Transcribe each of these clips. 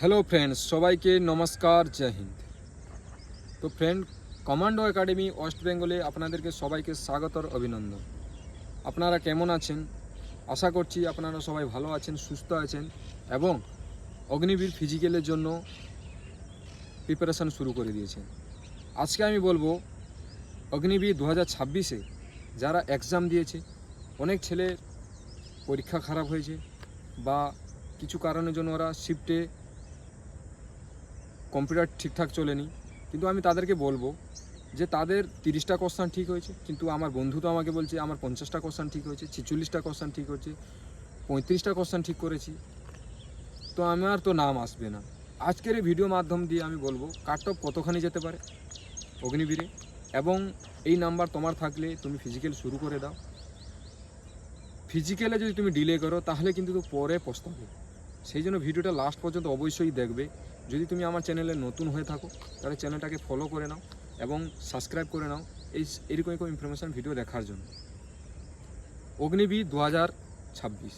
Hello friends, সবাইকে নমস্কার, জয় হিন্দ। তো ফ্রেন্ড, কমান্ডো একাডেমি ওয়েস্ট বেঙ্গলে আপনাদেরকে সবাইকে স্বাগত আর অভিনন্দন। আপনারা কেমন আছেন? আশা করছি আপনারা সবাই ভালো আছেন, সুস্থ আছেন এবং অগ্নিবীর ফিজিক্যালের জন্য প্রিপারেশান শুরু করে দিয়েছেন। আজকে আমি বলবো অগ্নিবীর 2026-এ যারা এক্সাম দিয়েছে, অনেক ছেলের পরীক্ষা খারাপ হয়েছে বা কিছু কারণের জন্য ওরা শিফটে কম্পিউটার ঠিকঠাক চলেনি, কিন্তু আমি তাদেরকে বলবো যে তাদের 30টা কোশ্চেন ঠিক হয়েছে, কিন্তু আমার বন্ধু তো আমাকে বলছে আমার 50টা কোশ্চেন ঠিক হয়েছে, 46টা কোশ্চেন ঠিক হয়েছে, 35টা কোশ্চেন ঠিক করেছি, তো আমার তো নাম আসবে না। আজকের এই ভিডিও মাধ্যম দিয়ে আমি বলবো কাট অফ কতখানি যেতে পারে অগ্নিবীরে, এবং এই নাম্বার তোমার থাকলে তুমি ফিজিক্যাল শুরু করে দাও। ফিজিক্যালে যদি তুমি ডিলে করো তাহলে কিন্তু পরে পস্তাবে। সেই জন্য ভিডিওটা লাস্ট পর্যন্ত অবশ্যই দেখবে। যদি তুমি আমার চ্যানেলে নতুন হয়ে থাকো তাহলে চ্যানেলটাকে ফলো করে নাও এবং সাবস্ক্রাইব করে নাও এরকম ইনফরমেশান ভিডিও দেখার জন্য। অগ্নিবীর 2026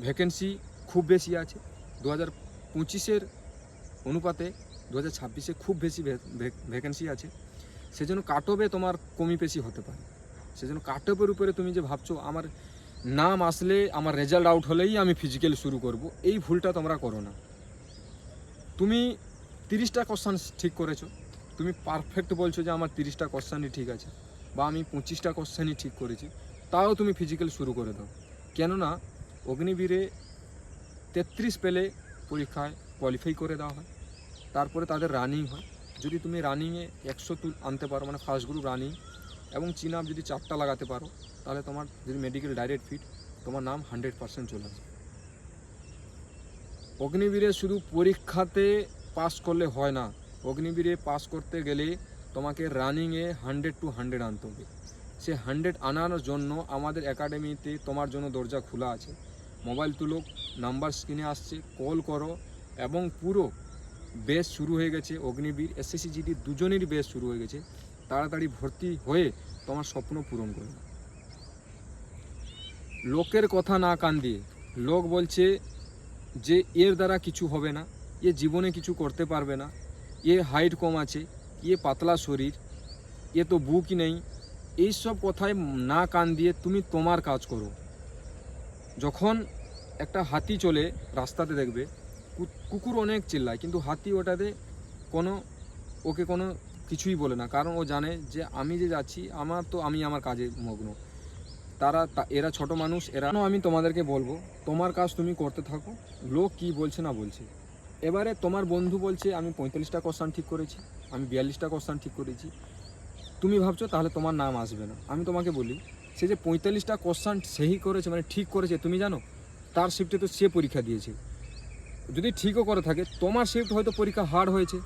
ভ্যাকেন্সি খুব বেশি আছে। 2025-এর অনুপাতে 2026-এ খুব বেশি ভ্যাকেন্সি আছে। সেজন্য কাট অফে তোমার কমি বেশি হতে পারে। সেজন্য কাট অফের উপরে তুমি যে ভাবছো আমার নাম আসলে, আমার রেজাল্ট আউট হলেই আমি ফিজিক্যাল শুরু করব, এই ভুলটা তোমরা করো না। তুমি 30টা কোশ্চেন ঠিক করেছো, তুমি পারফেক্ট বলছো যে আমার 30টা কোশ্চেনই ঠিক আছে বা আমি 25টা কোশ্চেনই ঠিক করেছি, তাও তুমি ফিজিক্যাল শুরু করে দাও। কেননা অগ্নিবীরে 33 পেলে পরীক্ষায় কোয়ালিফাই করে দেওয়া হয়, তারপরে তাদের রানিং হয়। যদি তুমি রানিংয়ে 100 আনতে পারো, মানে ফার্স্ট গ্রুপ রানিং এবং চিন আপ যদি 4টা লাগাতে পারো, তাহলে তোমার যদি মেডিকেল ডাইরেক্ট ফিট, তোমার নাম 100% চলে আসবে। অগ্নিবীরে শুধু পরীক্ষাতে পাস করলে হয় না, অগ্নিবীরে পাস করতে গেলে তোমাকে রানিংয়ে 100 to 100 আনতে হবে। সে 100 আনার জন্য আমাদের একাডেমিতে তোমার জন্য দরজা খোলা আছে। মোবাইল তুলো, নাম্বার স্ক্রিনে আসছে, কল করো, এবং পুরো বেস শুরু হয়ে গেছে। অগ্নিবীর এসএসসি জিডি দুজনেরই বেস শুরু হয়ে গেছে। তাড়াতাড়ি ভর্তি হয়ে তোমার স্বপ্ন পূরণ করবে। লোকের কথা না কান দিয়ে, লোক বলছে যে এর দ্বারা কিছু হবে না, এ জীবনে কিছু করতে পারবে না, এ হাইট কম আছে, এ পাতলা শরীর, এ তো বুকই নেই, এইসব কথায় না কান দিয়ে তুমি তোমার কাজ করো। যখন একটা হাতি চলে রাস্তাতে, দেখবে কুকুর অনেক চিল্লায়, কিন্তু হাতি ওটাতে ওকে কোনো কিছুই বলে না, কারণ ও জানে যে আমি যে যাচ্ছি আমি আমার কাজে মগ্ন। এরা ছোট মানুষ, আমি তোমাদেরকে বলবো তোমার কাজ তুমি করতে থাকো, লোক কি বলছে না বলছে। এবারে তোমার বন্ধু বলছে আমি 45টা কোশ্চেন ঠিক করেছি, আমি 42টা কোশ্চেন ঠিক করেছি, তুমি ভাবছো তাহলে তোমার নাম আসবে না। আমি তোমাকে বলি, সে যে 45টা কোশ্চেন সেই করেছে, মানে ঠিক করেছে, তুমি জানো তার শিফটে তো সে পরীক্ষা দিয়েছে। যদি ঠিকও করে থাকে, তোমার শিফট হয়তো পরীক্ষা হার্ড হয়েছে,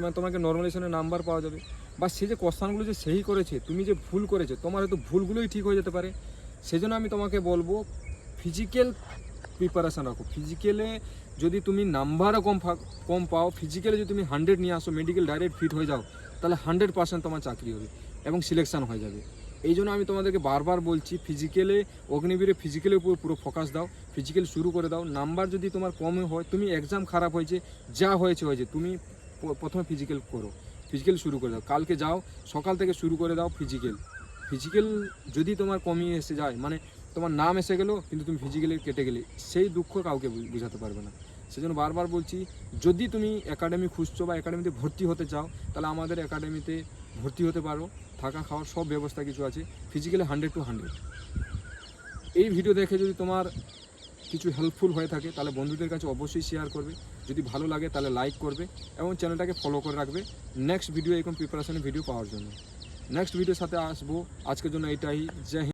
মানে তোমাকে নর্মালাইজেশনে নাম্বার পাওয়া যাবে। বা সে যে কোশ্চেনগুলো যে সেই করেছে, তুমি যে ভুল করেছো, তোমার হয়তো ভুলগুলোই ঠিক হয়ে যেতে পারে। সেজন্য আমি তোমাকে বলবো ফিজিক্যাল প্রিপারেশান রাখো। ফিজিক্যালে যদি তুমি নাম্বারও কম পাও, ফিজিক্যালে যদি তুমি 100 নিয়ে আসো, মেডিকেল ডাইরেক্ট ফিট হয়ে যাও, তাহলে 100% তোমার চাকরি হবে এবং সিলেকশান হয়ে যাবে। এই জন্য আমি তোমাদেরকে বারবার বলছি ফিজিক্যালে, অগ্নিবীরে ফিজিক্যালের উপর পুরো ফোকাস দাও, ফিজিক্যাল শুরু করে দাও। নাম্বার যদি তোমার কমে হয়, তুমি এক্সাম খারাপ হয়েছে, যা হয়েছে তুমি প্রথমে ফিজিক্যাল করো, ফিজিক্যাল শুরু করে দাও। কালকে যাও, সকাল থেকে শুরু করে দাও ফিজিক্যাল যদি তোমার কমিয়ে এসে যায়, মানে তোমার নাম এসে গেলো কিন্তু তুমি ফিজিক্যালি কেটে গেলে, সেই দুঃখ কাউকে বোঝাতে পারবে না। সেজন্য বারবার বলছি, যদি তুমি একাডেমি খুঁজছো বা একাডেমিতে ভর্তি হতে চাও, তাহলে আমাদের একাডেমিতে ভর্তি হতে পারো। থাকা খাওয়ার সব ব্যবস্থা কিছু আছে, ফিজিক্যালি 100 to 100। এই ভিডিও দেখে যদি তোমার কিছু হেল্পফুল হয়ে থাকে তাহলে বন্ধুদের কাছে অবশ্যই শেয়ার করবে, যদি ভালো লাগে তাহলে লাইক করবে এবং চ্যানেলটাকে ফলো করে রাখবে নেক্সট ভিডিও, এরকম প্রিপারেশনের ভিডিও পাওয়ার জন্য। নেক্সট ভিডিওর সাথে আসবো, আজকের জন্য এটাই। জয় হিন্দ।